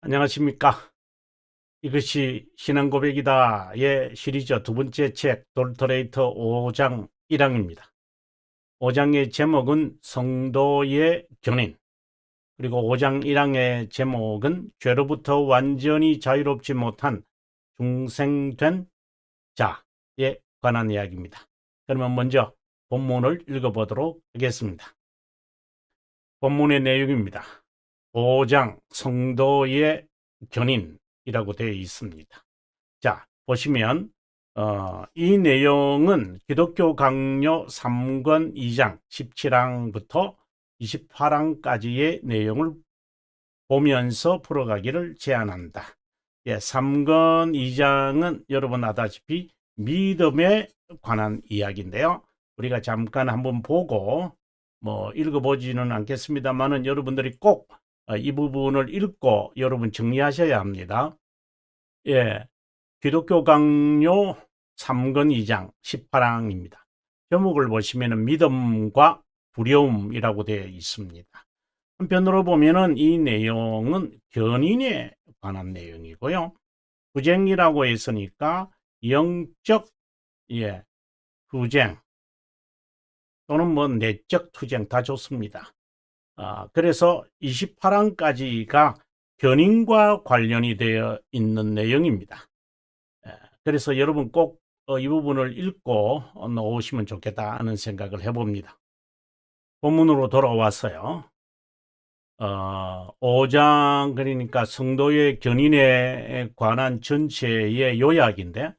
안녕하십니까. 이것이 신앙고백이다의 시리즈 두 번째 책 돌터레이터 5장 1항입니다. 5장의 제목은 성도의 견인, 그리고 5장 1항의 제목은 죄로부터 완전히 자유롭지 못한 중생된 자에 관한 이야기입니다. 그러면 먼저 본문을 읽어보도록 하겠습니다. 본문의 내용입니다. 5장 성도의 견인이라고 되어 있습니다. 자, 보시면 이 내용은 기독교 강요 3권 2장 17항부터 28항까지의 내용을 보면서 풀어가기를 제안한다. 3권 2장은 여러분 아다시피 믿음에 관한 이야기인데요. 우리가 잠깐 한번 보고 읽어보지는 않겠습니다만은 여러분들이 꼭 이 부분을 읽고 여러분 정리하셔야 합니다. 기독교 강요 3권 2장 18항입니다. 제목을 보시면 믿음과 두려움이라고 되어 있습니다. 한편으로 보면은 이 내용은 견인에 관한 내용이고요. 투쟁이라고 했으니까 영적 투쟁 또는 내적 투쟁 다 좋습니다. 그래서 28항까지가 견인과 관련이 되어 있는 내용입니다. 그래서 여러분 꼭 이 부분을 읽고 놓으시면 좋겠다 하는 생각을 해봅니다. 본문으로 돌아왔어요. 5장 그러니까 성도의 견인에 관한 전체의 요약인데,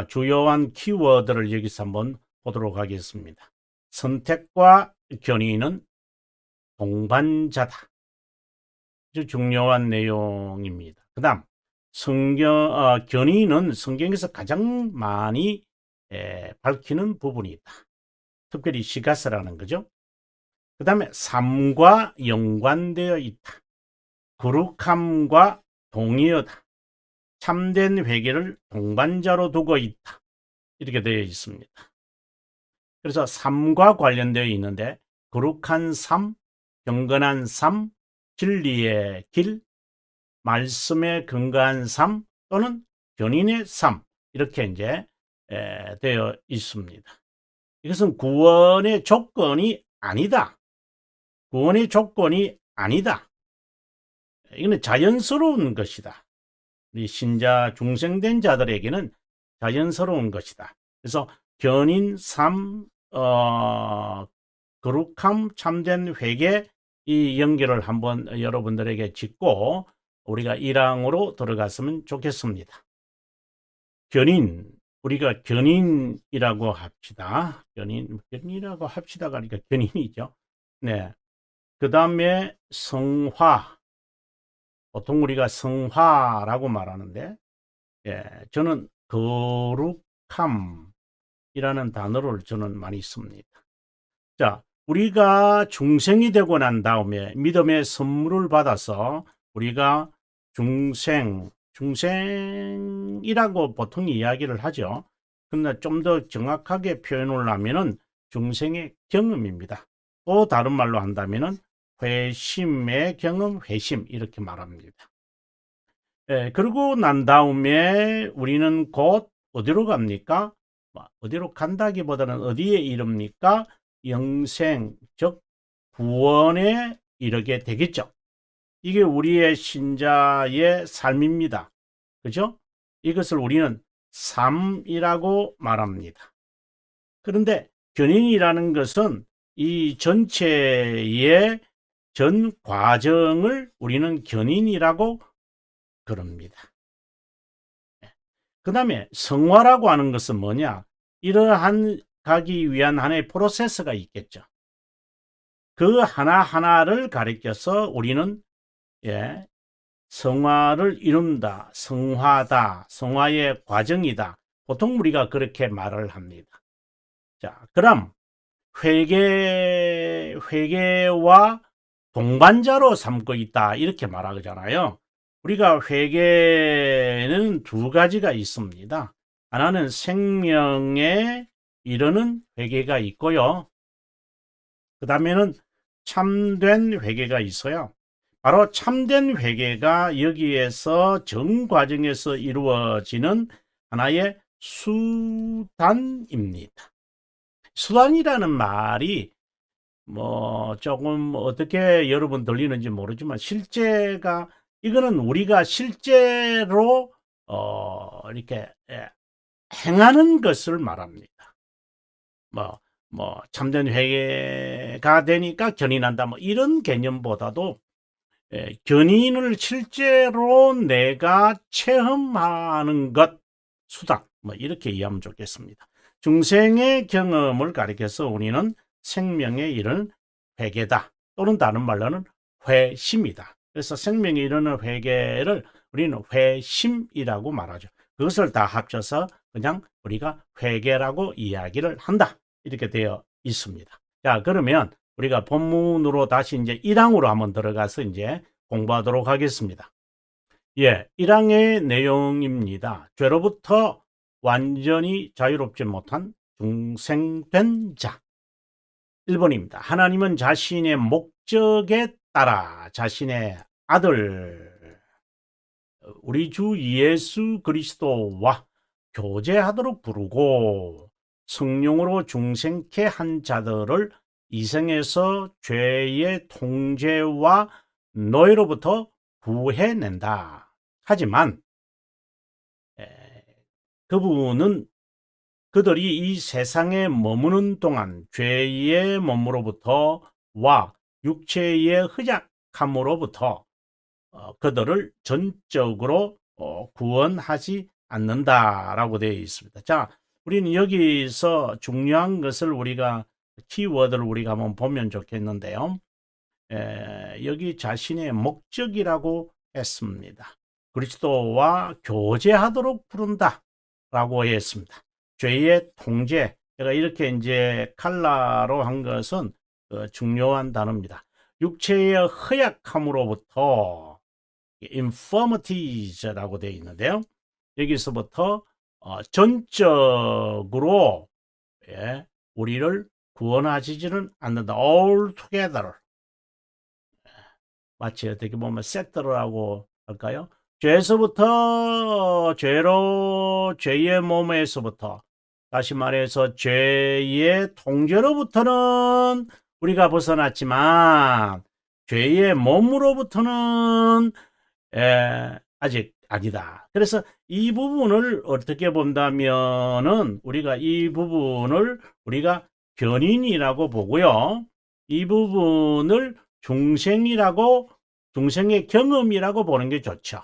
주요한 키워드를 여기서 한번 보도록 하겠습니다. 선택과 견인은 동반자다. 아주 중요한 내용입니다. 그 다음 견인은 성경에서 가장 많이 밝히는 부분이다. 특별히 시가서라는 거죠. 그 다음에 삶과 연관되어 있다. 거룩함과 동의어다. 참된 회개를 동반자로 두고 있다. 이렇게 되어 있습니다. 그래서 삶과 관련되어 있는데 거룩한 삶, 경건한 삶, 진리의 길, 말씀에 근거한 삶 또는 견인의 삶, 이렇게 이제 되어 있습니다. 이것은 구원의 조건이 아니다. 구원의 조건이 아니다. 이거는 자연스러운 것이다. 우리 신자 중생된 자들에게는 자연스러운 것이다. 그래서 견인, 삶, 거룩함, 참된 회개, 이 연결을 한번 여러분들에게 짚고 우리가 1항으로 들어갔으면 좋겠습니다. 견인, 우리가 견인이라고 합시다. 견인이라고 합시다가 그러니까 견인이죠. 네. 그 다음에 성화, 보통 우리가 성화라고 말하는데, 저는 거룩함이라는 단어를 저는 많이 씁니다. 자, 우리가 중생이 되고 난 다음에 믿음의 선물을 받아서 우리가 중생이라고 보통 이야기를 하죠. 그러나 좀 더 정확하게 표현을 하면은 중생의 경험입니다. 또 다른 말로 한다면은 회심의 경험, 회심 이렇게 말합니다. 그러고 난 다음에 우리는 곧 어디로 갑니까? 어디로 간다기보다는 어디에 이릅니까? 영생, 즉 구원에 이르게 되겠죠. 이게 우리의 신자의 삶입니다. 그죠? 이것을 우리는 삶이라고 말합니다. 그런데 견인이라는 것은 이 전체의 전 과정을 우리는 견인이라고 그럽니다. 그 다음에 성화라고 하는 것은 뭐냐? 이러한 가기 위한 하나의 프로세스가 있겠죠. 그 하나하나를 가리켜서 우리는 성화를 이룬다, 성화다, 성화의 과정이다. 보통 우리가 그렇게 말을 합니다. 자, 그럼 회개와 동반자로 삼고 있다. 이렇게 말하잖아요. 우리가 회개는 두 가지가 있습니다. 하나는 생명에 이르는 회개가 있고요. 그 다음에는 참된 회개가 있어요. 바로 참된 회개가 여기에서 전 과정에서 이루어지는 하나의 수단입니다. 수단이라는 말이 뭐 조금 어떻게 여러분 들리는지 모르지만 실제가 이거는 우리가 실제로 이렇게 행하는 것을 말합니다. 뭐 참된 회개가 되니까 견인한다 뭐 이런 개념보다도 견인을 실제로 내가 체험하는 것 수단 뭐 이렇게 이해하면 좋겠습니다. 중생의 경험을 가리켜서 우리는 생명에 이르는 회개다 또는 다른 말로는 회심이다. 그래서 생명에 이르는 회개를 우리는 회심이라고 말하죠. 그것을 다 합쳐서 그냥 우리가 회개라고 이야기를 한다 이렇게 되어 있습니다. 자, 그러면 우리가 본문으로 다시 이제 1항으로 한번 들어가서 이제 공부하도록 하겠습니다. 1항의 내용입니다. 죄로부터 완전히 자유롭지 못한 중생된 자. 1번입니다. 하나님은 자신의 목적에 따라 자신의 아들 우리 주 예수 그리스도와 교제하도록 부르고 성령으로 중생케 한 자들을 이생에서 죄의 통제와 노예로부터 구해낸다. 하지만 그분은 그들이 이 세상에 머무는 동안 죄의 몸으로부터와 육체의 허약함으로부터 그들을 전적으로 구원하지 않는다라고 되어 있습니다. 자, 우리는 여기서 중요한 것을 우리가 키워드를 우리가 한번 보면 좋겠는데요. 여기 자신의 목적이라고 했습니다. 그리스도와 교제하도록 부른다 라고 했습니다. 죄의 통제, 제가 이렇게 이제 칼라로 한 것은 중요한 단어입니다. 육체의 허약함으로부터 infirmities라고 되어 있는데요. 여기서부터 전적으로 우리를 구원하지는 않는다. all together. 마치 어떻게 보면 세트라고 할까요? 죄에서부터 죄의 몸에서부터 다시 말해서 죄의 통제로부터는 우리가 벗어났지만 죄의 몸으로부터는 아직 아니다. 그래서 이 부분을 어떻게 본다면은 우리가 이 부분을 우리가 견인이라고 보고요. 이 부분을 중생의 경험이라고 보는 게 좋죠.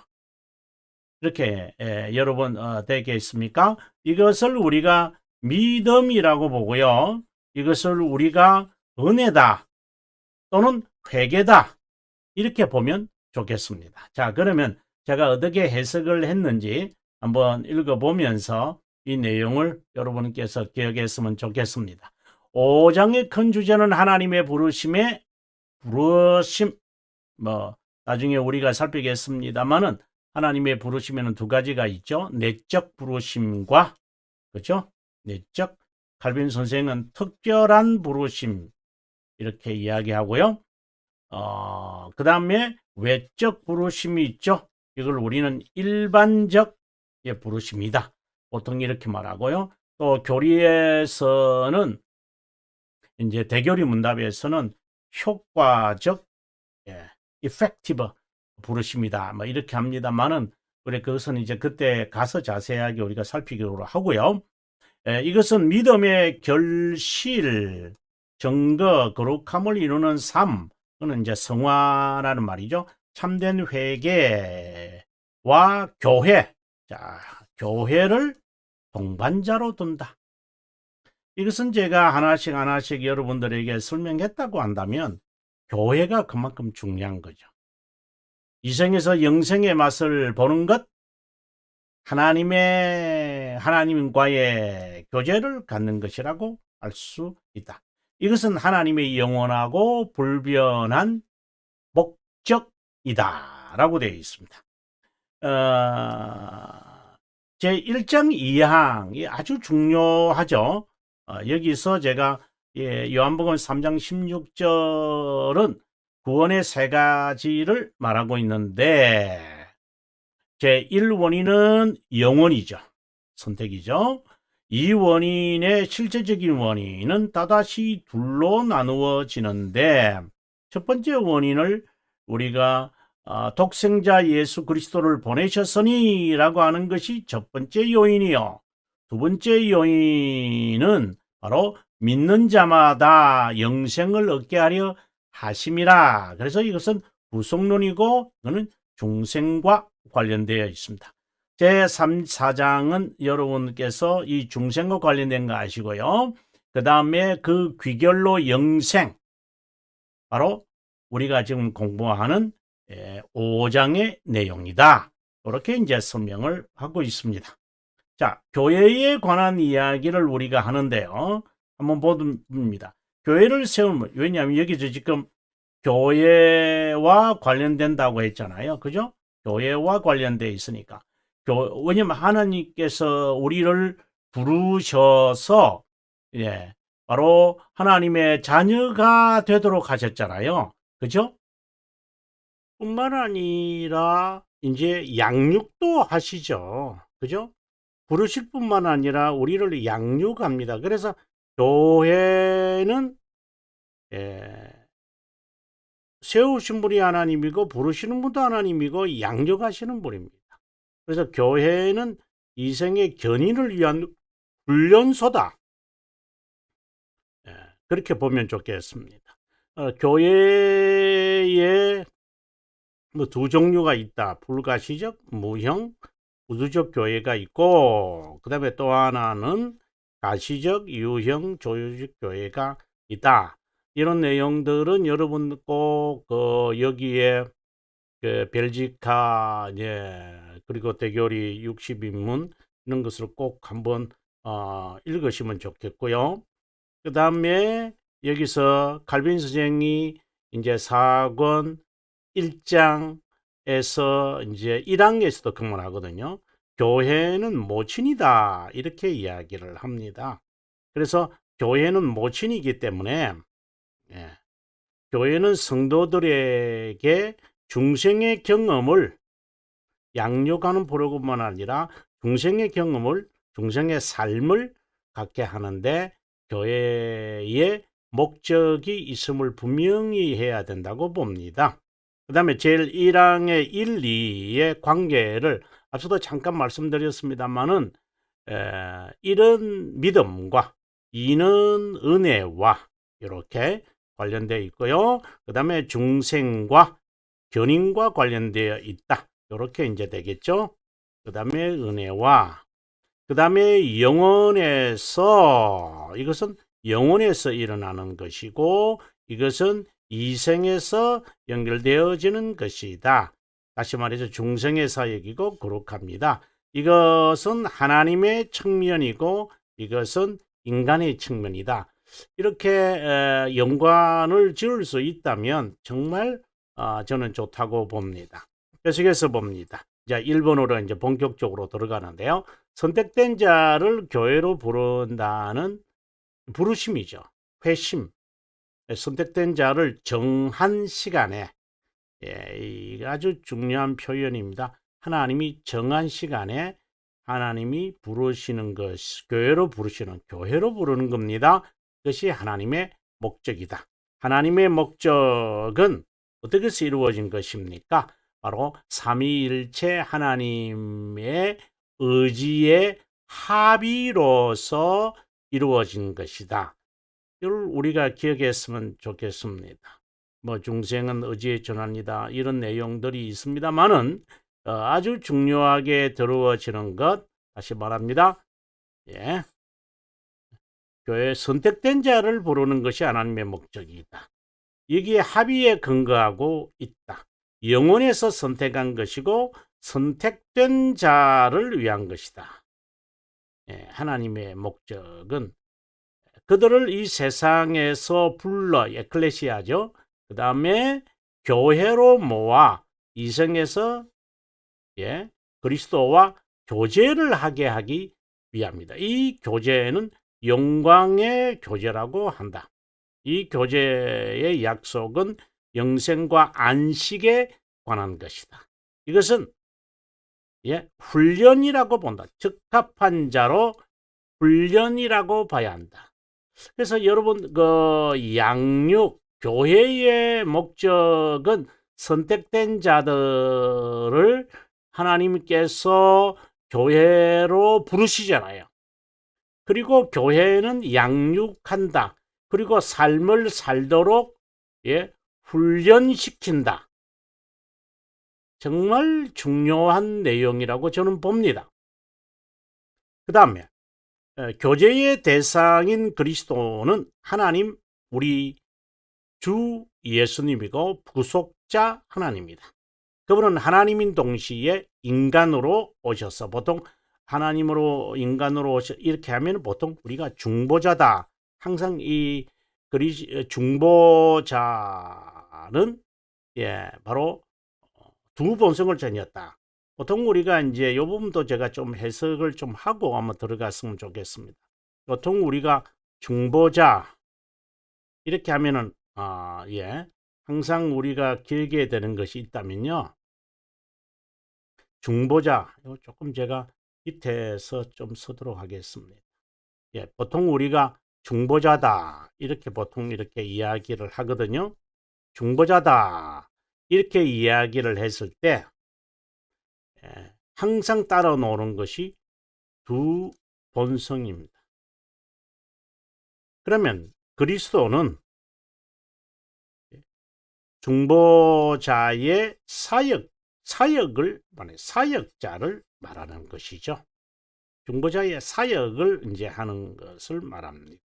이렇게 여러분 되겠습니까? 이것을 우리가 믿음이라고 보고요. 이것을 우리가 은혜다 또는 회개다 이렇게 보면 좋겠습니다. 자, 그러면 제가 어떻게 해석을 했는지 한번 읽어보면서 이 내용을 여러분께서 기억했으면 좋겠습니다. 5장의 큰 주제는 하나님의 부르심 나중에 우리가 살피겠습니다만은 하나님의 부르심에는 두 가지가 있죠. 내적 부르심과 그렇죠? 내적 칼빈 선생은 특별한 부르심 이렇게 이야기하고요. 그 다음에 외적 부르심이 있죠. 이걸 우리는 일반적 부르심이다. 보통 이렇게 말하고요. 또 교리에서는 이제 대교리 문답에서는 효과적 effective 부르심이다. 뭐 이렇게 합니다만은 그래 그것은 이제 그때 가서 자세하게 우리가 살피기로 하고요. 이것은 믿음의 결실, 증거, 거룩함을 이루는 삶, 그는 이제 성화라는 말이죠. 참된 회개와 교회, 자, 교회를 동반자로 둔다. 이것은 제가 하나씩 여러분들에게 설명했다고 한다면 교회가 그만큼 중요한 거죠. 이생에서 영생의 맛을 보는 것, 하나님과의 교제를 갖는 것이라고 할 수 있다. 이것은 하나님의 영원하고 불변한 목적이다 라고 되어 있습니다. 제 1장 2항이 아주 중요하죠. 여기서 제가 요한복음 3장 16절은 구원의 세 가지를 말하고 있는데 제1원인은 영원이죠. 선택이죠. 이 원인의 실제적인 원인은 또다시 둘로 나누어지는데 첫 번째 원인을 우리가 독생자 예수 그리스도를 보내셨으니 라고 하는 것이 첫 번째 요인이요. 두 번째 요인은 바로 믿는 자마다 영생을 얻게 하려 하심이라. 그래서 이것은 구속론이고 이거는 중생과 관련되어 있습니다. 제4장은 여러분께서 이 중생과 관련된 거 아시고요. 그 다음에 그 귀결로 영생, 바로 우리가 지금 공부하는 5장의 내용이다. 이렇게 이제 설명을 하고 있습니다. 자, 교회에 관한 이야기를 우리가 하는데요. 한번 봅니다. 교회를 세우면, 왜냐하면 여기서 지금 교회와 관련된다고 했잖아요. 그죠? 교회와 관련되어 있으니까. 왜냐면 하나님께서 우리를 부르셔서, 바로 하나님의 자녀가 되도록 하셨잖아요. 그죠? 뿐만 아니라, 이제 양육도 하시죠. 그죠? 부르실 뿐만 아니라 우리를 양육합니다. 그래서 교회는 세우신 분이 하나님이고 부르시는 분도 하나님이고 양육하시는 분입니다. 그래서 교회는 이생의 견인을 위한 훈련소다. 그렇게 보면 좋겠습니다. 교회에 두 종류가 있다. 불가시적, 무형, 우주적 교회가 있고, 그 다음에 또 하나는 가시적, 유형, 조유적 교회가 있다. 이런 내용들은 여러분 꼭 여기에 벨지카, 그리고 대교리 60인문 이런 것을 꼭 한번 읽으시면 좋겠고요. 그 다음에 여기서 칼빈 선생이 이제 4권 1장에서 이제 1항에서도 그만하거든요. 교회는 모친이다 이렇게 이야기를 합니다. 그래서 교회는 모친이기 때문에 교회는 성도들에게 중생의 경험을 양육하는 프로그램만 아니라 중생의 경험을, 중생의 삶을 갖게 하는데 교회의 목적이 있음을 분명히 해야 된다고 봅니다. 그 다음에 제일 1항의 1, 2의 관계를 앞서도 잠깐 말씀드렸습니다만은 이런 믿음과 2는 은혜와 이렇게 관련되어 있고요. 그 다음에 중생과 견인과 관련되어 있다. 이렇게 이제 되겠죠. 그 다음에 은혜와 그 다음에 영혼에서, 이것은 영혼에서 일어나는 것이고 이것은 이생에서 연결되어지는 것이다. 다시 말해서 중생의 사역이고 거룩합니다. 이것은 하나님의 측면이고 이것은 인간의 측면이다. 이렇게 연관을 지을 수 있다면 정말 저는 좋다고 봅니다. 계속해서 봅니다. 자, 1번으로 이제 본격적으로 들어가는데요. 선택된 자를 교회로 부른다는 부르심이죠. 회심. 선택된 자를 정한 시간에, 이 아주 중요한 표현입니다. 하나님이 정한 시간에 하나님이 부르시는 것, 교회로 부르는 겁니다. 그것이 하나님의 목적이다. 하나님의 목적은 어떻게 해서 이루어진 것입니까? 바로 삼위일체 하나님의 의지의 합의로서 이루어진 것이다. 이걸 우리가 기억했으면 좋겠습니다. 뭐 중생은 의지의 전환이다 이런 내용들이 있습니다만은 아주 중요하게 들어지는 것, 다시 말합니다. 교회 선택된 자를 부르는 것이 하나님의 목적이다. 여기에 합의에 근거하고 있다. 영혼에서 선택한 것이고 선택된 자를 위한 것이다. 하나님의 목적은 그들을 이 세상에서 불러, 에클레시아죠. 그 다음에 교회로 모아 이성에서 그리스도와 교제를 하게 하기 위함이다. 이 교제는 영광의 교제라고 한다. 이 교제의 약속은 영생과 안식에 관한 것이다. 이것은 훈련이라고 본다. 적합한 자로 훈련이라고 봐야 한다. 그래서 여러분 양육 교회의 목적은 선택된 자들을 하나님께서 교회로 부르시잖아요. 그리고 교회는 양육한다. 그리고 삶을 살도록 훈련시킨다. 정말 중요한 내용이라고 저는 봅니다. 그 다음에 교제의 대상인 그리스도는 하나님 우리 주 예수님이고 구속자 하나님이다. 그분은 하나님인 동시에 인간으로 오셔서 보통 하나님으로 인간으로 오셔 이렇게 하면 보통 우리가 중보자다. 항상 이 중보자는 바로 두 본성을 지녔다. 보통 우리가 이제 이 부분도 제가 좀 해석을 좀 하고 한번 들어갔으면 좋겠습니다. 보통 우리가 중보자 이렇게 하면은 항상 우리가 길게 되는 것이 있다면요. 중보자 이거 조금 제가 밑에서 좀 쓰도록 하겠습니다. 보통 우리가 중보자다 이렇게 보통 이렇게 이야기를 하거든요. 중보자다 이렇게 이야기를 했을 때 항상 따라 놓는 것이 두 본성입니다. 그러면 그리스도는 중보자의 사역을 사역자를 말하는 것이죠. 중보자의 사역을 이제 하는 것을 말합니다.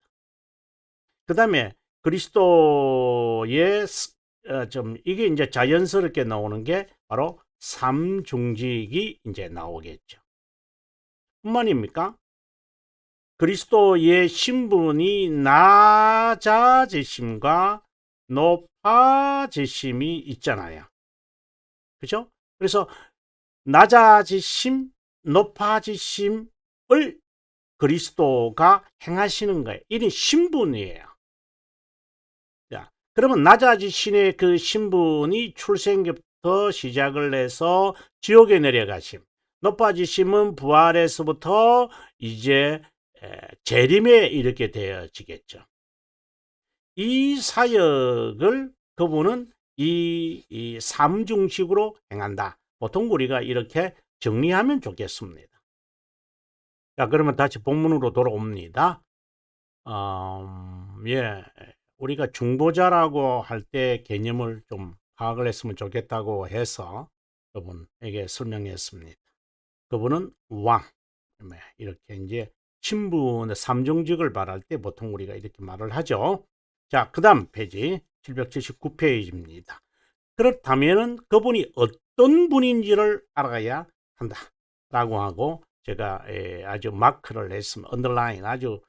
그 다음에 그리스도의 이게 이제 자연스럽게 나오는 게 바로 삼중직이 이제 나오겠죠. 뿐만입니까? 그리스도의 신분이 낮아지심과 높아지심이 있잖아요. 그죠? 그래서 낮아지심, 높아지심을 그리스도가 행하시는 거예요. 이런 신분이에요. 자, 그러면 낮아지신의 그 신분이 출생부터 시작을 해서 지옥에 내려가심. 높아지심은 부활에서부터 이제 재림에 이르게 되어지겠죠. 이 사역을 그분은 이 삼중식으로 행한다. 보통 우리가 이렇게 정리하면 좋겠습니다. 자, 그러면 다시 본문으로 돌아옵니다. 우리가 중보자라고 할 때 개념을 좀 파악을 했으면 좋겠다고 해서 그분에게 설명했습니다. 그분은 왕, 이렇게 이제 신분의 삼중직을 말할 때 보통 우리가 이렇게 말을 하죠. 자, 그 다음 페이지 779페이지입니다. 그렇다면은 그분이 어떤 분인지를 알아야 한다 라고 하고 제가 아주 마크를 했으면 언더라인 아주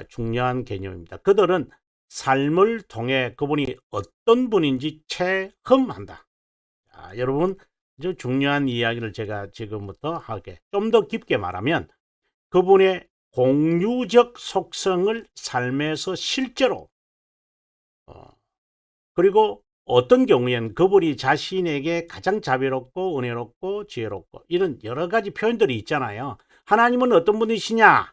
중요한 개념입니다. 그들은 삶을 통해 그분이 어떤 분인지 체험한다. 자, 여러분 아주 중요한 이야기를 제가 지금부터 하게 좀 더 깊게 말하면 그분의 공유적 속성을 삶에서 실제로 그리고 어떤 경우에는 그분이 자신에게 가장 자비롭고 은혜롭고 지혜롭고 이런 여러 가지 표현들이 있잖아요. 하나님은 어떤 분이시냐?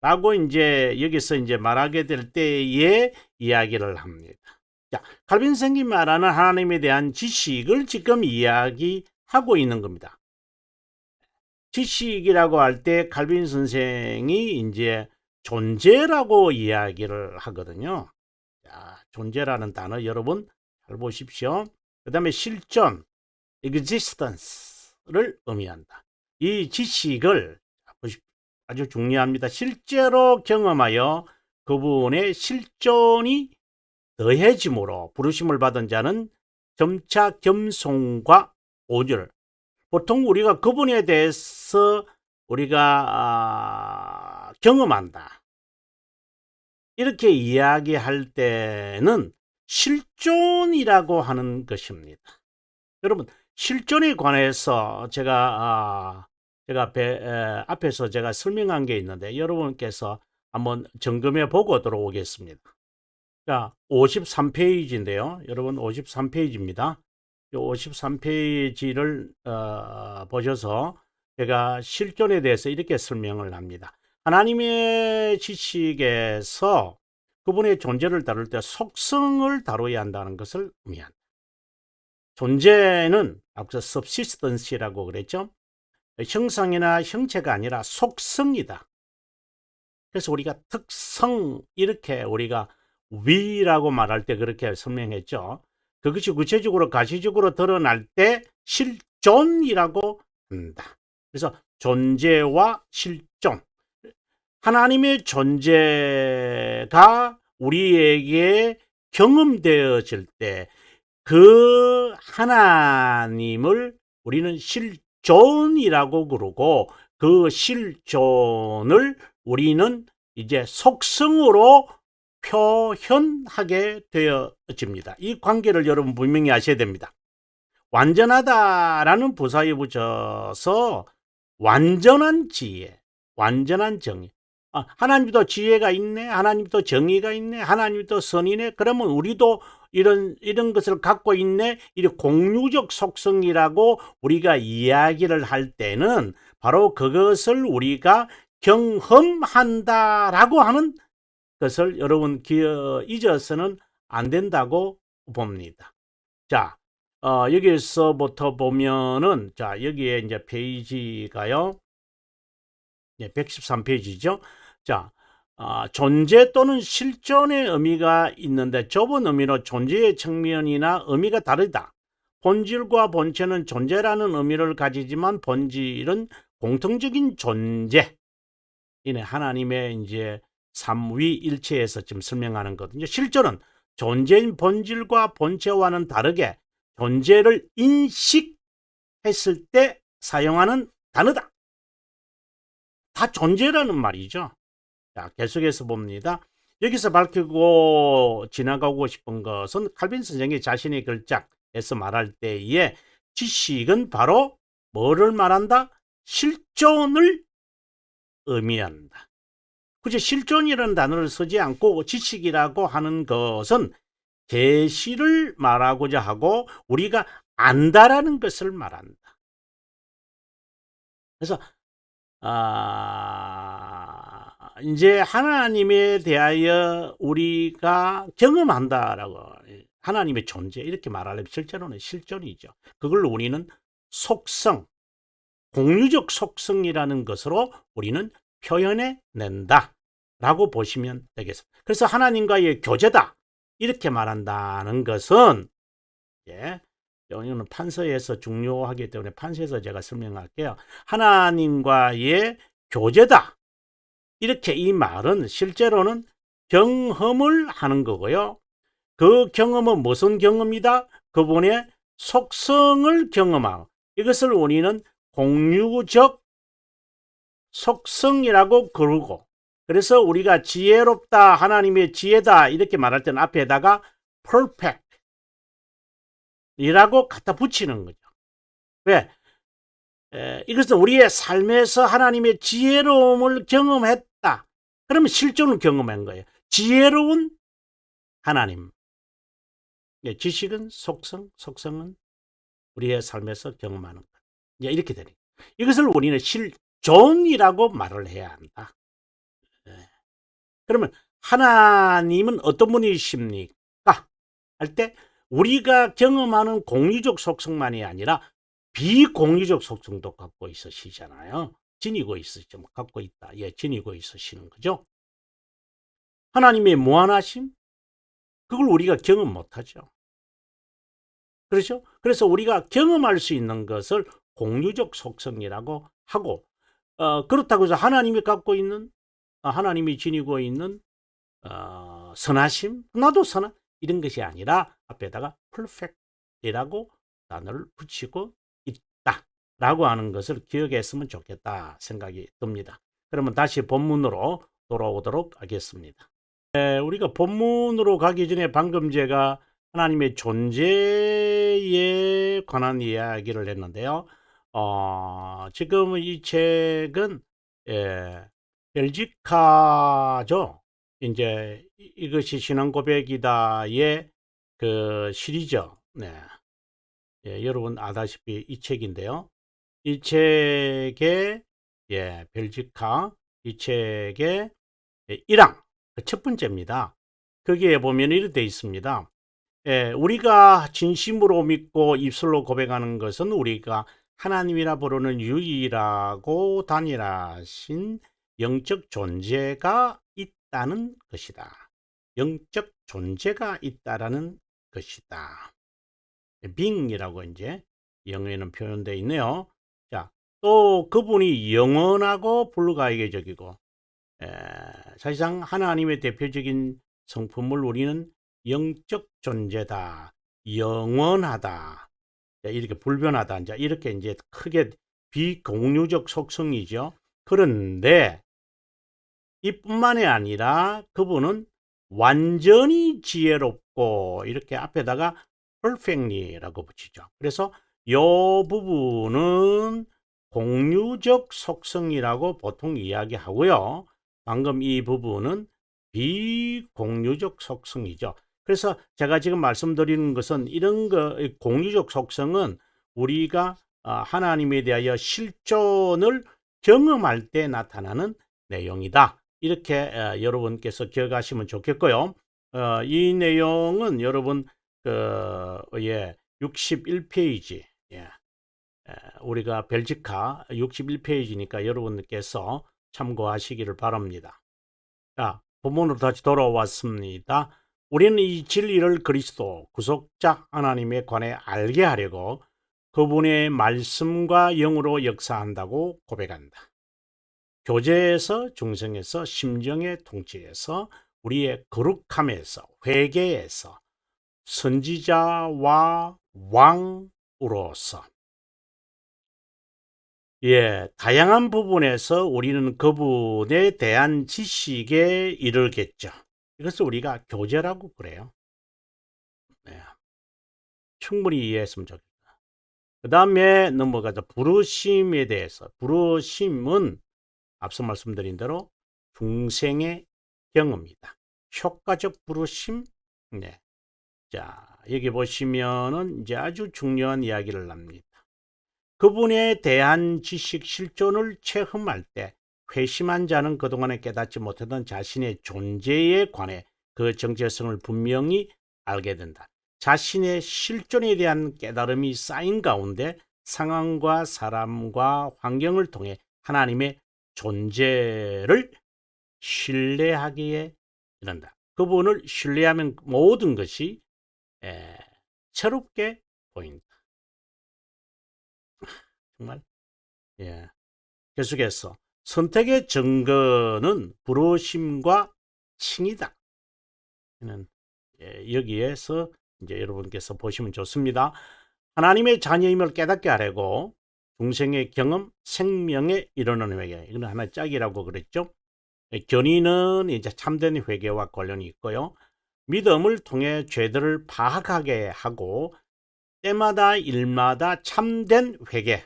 라고 이제 여기서 이제 말하게 될 때에 이야기를 합니다. 자, 칼빈 선생님이 말하는 하나님에 대한 지식을 지금 이야기하고 있는 겁니다. 지식이라고 할 때 칼빈 선생이 이제 존재라고 이야기를 하거든요. 자, 존재라는 단어 여러분 잘 보십시오. 그 다음에 실존, existence를 의미한다. 이 지식을 아주 중요합니다. 실제로 경험하여 그분의 실존이 더해짐으로 부르심을 받은 자는 점차 겸손과 오늘 보통 우리가 그분에 대해서 우리가 경험한다. 이렇게 이야기할 때는 실존이라고 하는 것입니다. 여러분 실존에 관해서 제가 앞에서 제가 설명한 게 있는데 여러분께서 한번 점검해 보고 들어오겠습니다. 자, 53페이지인데요. 여러분 53페이지입니다. 이 53페이지를 보셔서 제가 실존에 대해서 이렇게 설명을 합니다. 하나님의 지식에서 그분의 존재를 다룰 때 속성을 다뤄야 한다는 것을 의미합니다. 존재는 앞서 subsistence라고 그랬죠. 형상이나 형체가 아니라 속성이다. 그래서 우리가 특성, 이렇게 우리가 위라고 말할 때 그렇게 설명했죠. 그것이 구체적으로 가시적으로 드러날 때 실존이라고 한다. 그래서 존재와 실존, 하나님의 존재가 우리에게 경험되어질 때 그 하나님을 우리는 실존이라고 그러고, 그 실존을 우리는 이제 속성으로 표현하게 되어집니다. 이 관계를 여러분 분명히 아셔야 됩니다. 완전하다라는 부사에 붙여서 완전한 지혜, 완전한 정의. 하나님도 지혜가 있네, 하나님도 정의가 있네, 하나님도 선이네. 그러면 우리도 이런 것을 갖고 있네. 이 공유적 속성이라고 우리가 이야기를 할 때는 바로 그것을 우리가 경험한다라고 하는 것을 여러분 잊어서는 안 된다고 봅니다. 자, 여기서부터 보면은, 자, 여기에 이제 페이지가요, 113페이지죠. 자, 존재 또는 실존의 의미가 있는데 좁은 의미로 존재의 측면이나 의미가 다르다. 본질과 본체는 존재라는 의미를 가지지만 본질은 공통적인 존재. 이네 하나님의 이제 삼위일체에서 지금 설명하는 거거든요. 실존은 존재인 본질과 본체와는 다르게 존재를 인식했을 때 사용하는 단어다. 다 존재라는 말이죠. 자, 계속해서 봅니다. 여기서 밝히고 지나가고 싶은 것은 칼빈 선생이 자신의 글작에서 말할 때에 지식은 바로 뭐를 말한다? 실존을 의미한다. 굳이 실존이라는 단어를 쓰지 않고 지식이라고 하는 것은 계시를 말하고자 하고 우리가 안다라는 것을 말한다. 그래서 이제 하나님에 대하여 우리가 경험한다라고, 하나님의 존재 이렇게 말하려면 실제로는 실존이죠. 그걸 우리는 속성, 공유적 속성이라는 것으로 우리는 표현해 낸다 라고 보시면 되겠습니다. 그래서 하나님과의 교제다 이렇게 말한다는 것은, 이거는 판서에서 중요하기 때문에 판서에서 제가 설명할게요. 하나님과의 교제다 이렇게 이 말은 실제로는 경험을 하는 거고요. 그 경험은 무슨 경험이다? 그분의 속성을 경험하고, 이것을 우리는 공유적 속성이라고 그러고, 그래서 우리가 지혜롭다, 하나님의 지혜다 이렇게 말할 때는 앞에다가 perfect 이라고 갖다 붙이는 거죠. 왜? 이것은 우리의 삶에서 하나님의 지혜로움을 경험했다. 그러면 실존을 경험한 거예요. 지혜로운 하나님. 지식은 속성, 속성은 우리의 삶에서 경험하는 것. 이렇게 되는 거예요. 이것을 우리는 실존이라고 말을 해야 한다. 그러면 하나님은 어떤 분이십니까? 할 때 우리가 경험하는 공유적 속성만이 아니라 비공유적 속성도 갖고 있으시잖아요. 지니고 있으시죠. 갖고 있다. 지니고 있으시는 거죠. 하나님의 무한하심? 그걸 우리가 경험 못하죠. 그렇죠? 그래서 우리가 경험할 수 있는 것을 공유적 속성이라고 하고, 그렇다고 해서 하나님이 갖고 있는, 하나님이 지니고 있는 선하심, 나도 선한, 이런 것이 아니라 앞에다가 perfect이라고 단어를 붙이고 있다 라고 하는 것을 기억했으면 좋겠다 생각이 듭니다. 그러면 다시 본문으로 돌아오도록 하겠습니다. 우리가 본문으로 가기 전에 방금 제가 하나님의 존재에 관한 이야기를 했는데요. 지금 이 책은 벨지카죠. 이제 이것이 신앙 고백이다의 그 시리즈. 네. 예, 여러분 아다시피 이 책인데요. 이 책의 예, 벨지카 이 책의 1항 첫 번째입니다. 거기에 보면 이렇게 되어 있습니다. 예, 우리가 진심으로 믿고 입술로 고백하는 것은 우리가 하나님이라 부르는 유일하고 단일하신 영적 존재가 있다는 것이다. 영적 존재가 있다라는 것이다. being이라고 이제 영어에는 표현되어 있네요. 자, 또 그분이 영원하고 불가이적이고 사실상 하나님의 대표적인 성품을 우리는 영적 존재다, 영원하다, 이렇게 불변하다, 이렇게 이제 크게 비공유적 속성이죠. 그런데 이뿐만이 아니라 그분은 완전히 지혜롭고 이렇게 앞에다가 perfectly라고 붙이죠. 그래서 이 부분은 공유적 속성이라고 보통 이야기하고요. 방금 이 부분은 비공유적 속성이죠. 그래서 제가 지금 말씀드리는 것은 이런 공유적 속성은 우리가 하나님에 대하여 실존을 경험할 때 나타나는 내용이다. 이렇게 여러분께서 기억하시면 좋겠고요. 이 내용은 여러분 61페이지 우리가 벨지카 61페이지니까 여러분께서 참고하시기를 바랍니다. 자, 본문으로 다시 돌아왔습니다. 우리는 이 진리를 그리스도 구속자 하나님에 관해 알게 하려고 그분의 말씀과 영으로 역사한다고 고백한다. 교제에서, 중생에서, 심정의 통치에서, 우리의 거룩함에서, 회개에서, 선지자와 왕으로서 다양한 부분에서 우리는 그분에 대한 지식에 이르겠죠. 이것을 우리가 교제라고 그래요. 네. 충분히 이해했으면 좋겠다. 그 다음에 넘어가자. 부르심에 대해서. 부르심은 앞서 말씀드린 대로 중생의 경험이다. 효과적 부르심. 네. 자, 여기 보시면은 이제 아주 중요한 이야기를 합니다. 그분에 대한 지식 실존을 체험할 때 회심한 자는 그동안에 깨닫지 못했던 자신의 존재에 관해 그 정체성을 분명히 알게 된다. 자신의 실존에 대한 깨달음이 쌓인 가운데 상황과 사람과 환경을 통해 하나님의 존재를 신뢰하기에 이른다. 그분을 신뢰하면 모든 것이 새롭게 보인다. 정말 계속해서 선택의 증거는 부르심과 칭이다. 여기에서 이제 여러분께서 보시면 좋습니다. 하나님의 자녀임을 깨닫게 하려고 중생의 경험, 생명에 이르는 회개. 이건 하나의 짝이라고 그랬죠. 견인은 이제 참된 회개와 관련이 있고요. 믿음을 통해 죄들을 파악하게 하고 때마다 일마다 참된 회개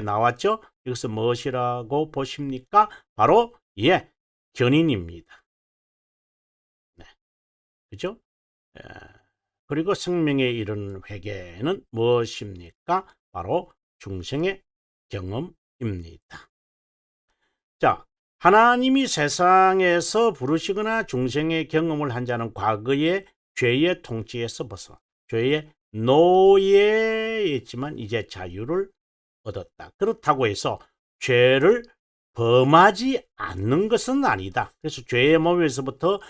나왔죠? 이것은 무엇이라고 보십니까? 바로 견인입니다. 네. 그죠? 그리고 생명에 이르는 회개는 무엇입니까? 바로 중생의 경험입니다. 자, 하나님이 세상에서 부르시거나 중생의 경험을 한 자는 과거의 죄의 통치에서 벗어 죄의 노예였지만 이제 자유를 얻었다. 그렇다고 해서 죄를 범하지 않는 것은 아니다. 그래서 죄의 몸에서부터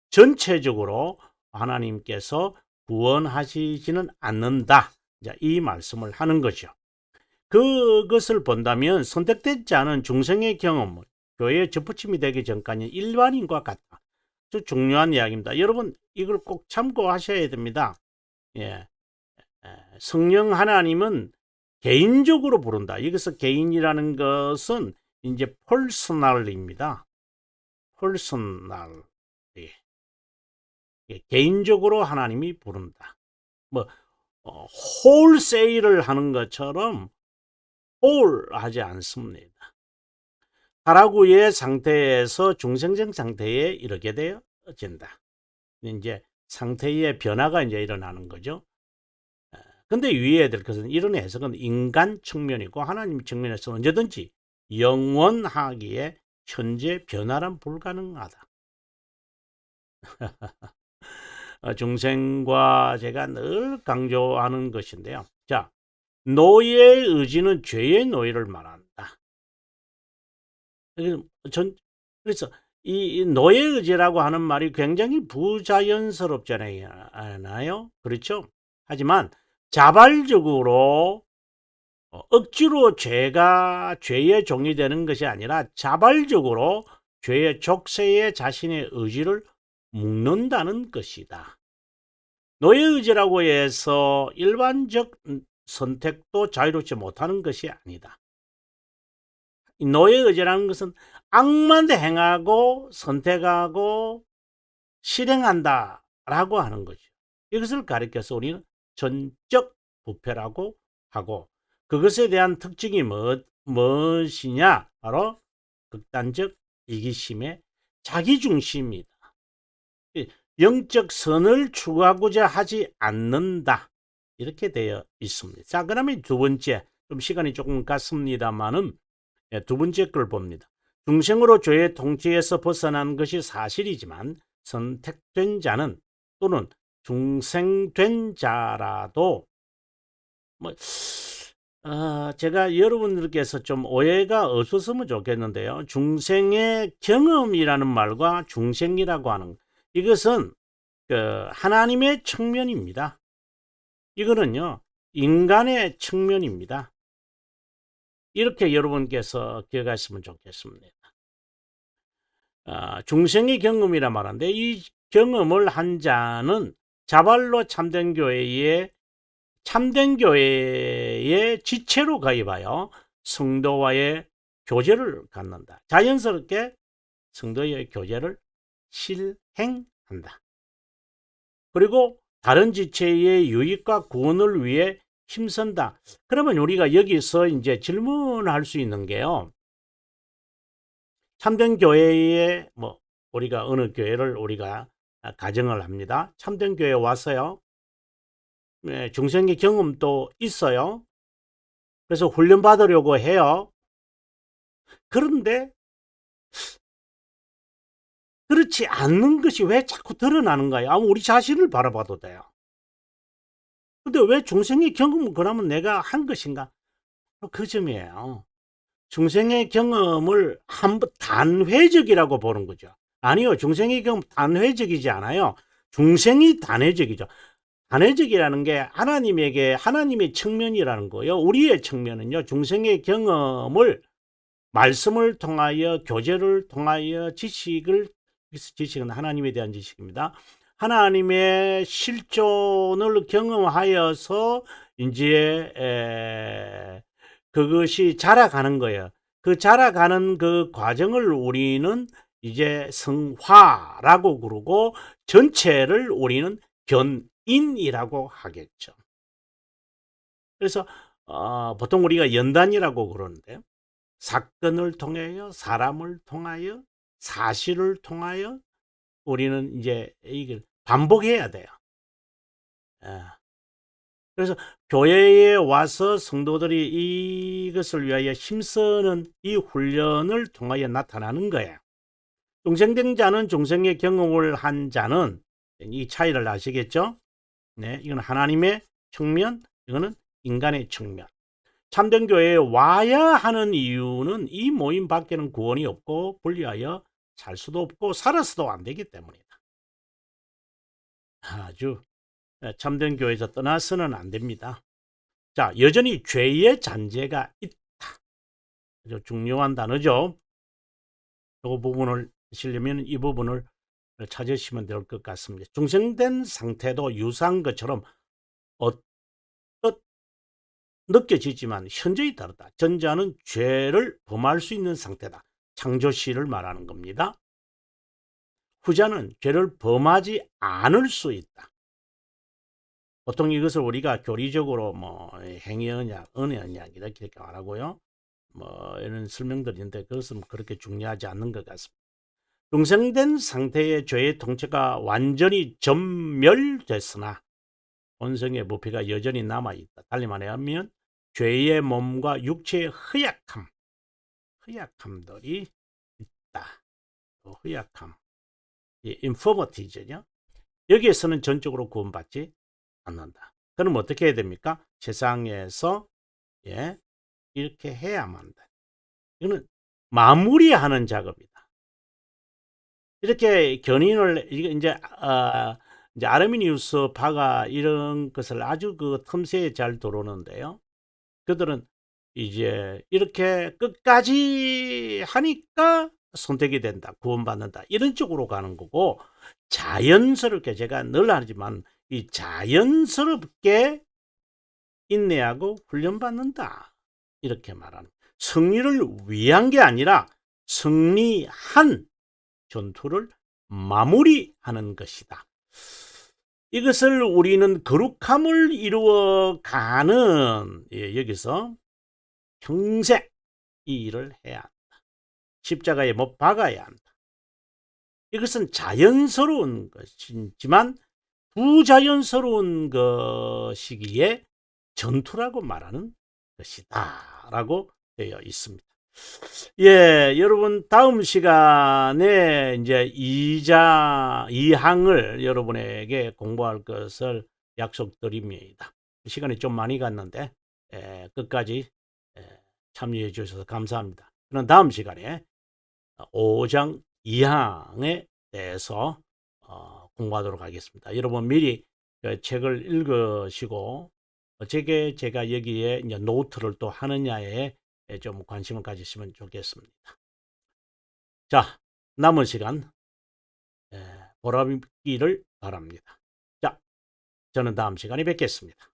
전체적으로 하나님께서 구원하시지는 않는다. 이 말씀을 하는 거죠. 그것을 본다면 선택되지 않은 중생의 경험을 교회에 접붙임이 되기 전까지는 일반인과 같다. 아주 중요한 이야기입니다. 여러분 이걸 꼭 참고하셔야 됩니다. 성령 하나님은 개인적으로 부른다. 여기서 개인이라는 것은 이제 퍼스널입니다. 퍼스널. 개인적으로 하나님이 부른다. 홀세일을 하는 것처럼 홀 하지 않습니다. 파라구의 상태에서 중생적 상태에 이르게 되어진다. 이제 상태의 변화가 이제 일어나는 거죠. 근데 유의해야 될 것은 이런 해석은 인간 측면이고 하나님 측면에서 언제든지 영원하기에 현재 변화란 불가능하다. 중생과 제가 늘 강조하는 것인데요. 자, 노예의 의지는 죄의 노예를 말한다. 그래서 이 노예 의지라고 하는 말이 굉장히 부자연스럽잖아요. 그렇죠? 하지만 자발적으로 억지로 죄의 종이 되는 것이 아니라 자발적으로 죄의 족쇄에 자신의 의지를 묶는다는 것이다. 노예의지라고 해서 일반적 선택도 자유롭지 못하는 것이 아니다. 노예의지라는 것은 악만 행하고 선택하고 실행한다라고 하는 거죠. 이것을 가리켜서 우리는 전적 부패라고 하고, 그것에 대한 특징이 무엇이냐? 바로 극단적 이기심의 자기중심이다. 영적 선을 추구하고자 하지 않는다. 이렇게 되어 있습니다. 자, 그러면 두 번째, 좀 시간이 조금 갔습니다만은 두 번째 걸 봅니다. 중생으로 죄의 통치에서 벗어난 것이 사실이지만 선택된 자는 또는 중생된 자라도 제가 여러분들께서 좀 오해가 없었으면 좋겠는데요. 중생의 경험이라는 말과 중생이라고 하는 이것은 하나님의 측면입니다. 이거는요, 인간의 측면입니다. 이렇게 여러분께서 기억하시면 좋겠습니다. 중생의 경험이라 말하는데 이 경험을 한 자는 자발로 참된 교회의 지체로 가입하여 성도와의 교제를 갖는다. 자연스럽게 성도의 교제를 실행한다. 그리고 다른 지체의 유익과 구원을 위해 힘쓴다. 그러면 우리가 여기서 이제 질문할 수 있는 게요. 참된 교회에 우리가 어느 교회를 우리가 가정을 합니다. 참된 교회에 와서요. 중생의 경험도 있어요. 그래서 훈련 받으려고 해요. 그런데 그렇지 않는 것이 왜 자꾸 드러나는가요? 우리 자신을 바라봐도 돼요. 근데 왜 중생의 경험을 그러면 내가 한 것인가? 그 점이에요. 중생의 경험을 단회적이라고 보는 거죠. 아니요, 중생의 경험 단회적이지 않아요. 중생이 단회적이죠. 단회적이라는 게 하나님의 측면이라는 거예요. 우리의 측면은요, 중생의 경험을 말씀을 통하여, 교제를 통하여 지식은 하나님에 대한 지식입니다. 하나님의 실존을 경험하여서 이제 그것이 자라가는 거예요. 그 자라가는 그 과정을 우리는 이제 성화라고 그러고 전체를 우리는 견인이라고 하겠죠. 그래서 보통 우리가 연단이라고 그러는데요. 사건을 통하여, 사람을 통하여, 사실을 통하여 우리는 이제 이걸 반복해야 돼요. 그래서 교회에 와서 성도들이 이것을 위하여 힘쓰는 이 훈련을 통하여 나타나는 거예요. 중생된 자는 중생의 경험을 한 자는 이 차이를 아시겠죠? 네, 이건 하나님의 측면, 이거는 인간의 측면. 참된 교회에 와야 하는 이유는 이 모임 밖에는 구원이 없고 분리하여 살 수도 없고 살아서도 안 되기 때문이다. 아주 참된 교회에서 떠나서는 안 됩니다. 자, 여전히 죄의 잔재가 있다. 아주 중요한 단어죠. 이 부분을 하시려면 이 부분을 찾으시면 될 것 같습니다. 중생된 상태도 유사한 것처럼 느껴지지만 현저히 다르다. 전자는 죄를 범할 수 있는 상태다. 창조시를 말하는 겁니다. 후자는 죄를 범하지 않을 수 있다. 보통 이것을 우리가 교리적으로 행위 언약, 은혜 언약 이렇게 말하고요. 뭐 이런 설명들인데 그것은 그렇게 중요하지 않는 것 같습니다. 중생된 상태의 죄의 통째가 완전히 전멸됐으나 본성의 부패가 여전히 남아있다. 달리 말하면 죄의 몸과 육체의 허약함들이 있다. 허약함, 인포머티즈죠. 여기에서는 전적으로 구원받지 않는다. 그럼 어떻게 해야 됩니까? 세상에서 이렇게 해야만 한다. 이거는 마무리하는 작업이다. 이렇게 견인을 이제 아르미니우스, 바가 이런 것을 아주 그 틈새에 잘 들어오는데요. 그들은 이제 이렇게 끝까지 하니까 선택이 된다, 구원받는다, 이런 쪽으로 가는 거고, 자연스럽게 제가 늘 하지만 이 자연스럽게 인내하고 훈련받는다, 이렇게 말하는, 승리를 위한 게 아니라 승리한 전투를 마무리하는 것이다. 이것을 우리는 거룩함을 이루어가는, 여기서 평생 이 일을 해야 한다. 십자가에 못 박아야 한다. 이것은 자연스러운 것이지만 부자연스러운 것이기에 전투라고 말하는 것이다 라고 되어 있습니다. 여러분 다음 시간에 이제 2항을 여러분에게 공부할 것을 약속드립니다. 시간이 좀 많이 갔는데 끝까지 참여해 주셔서 감사합니다. 그럼 다음 시간에 5장 2항에 대해서 공부하도록 하겠습니다. 여러분 미리 책을 읽으시고 어떻게 제가 여기에 이제 노트를 또 하느냐에 좀 관심을 가지시면 좋겠습니다. 자, 남은 시간 보람있기를 바랍니다. 자, 저는 다음 시간에 뵙겠습니다.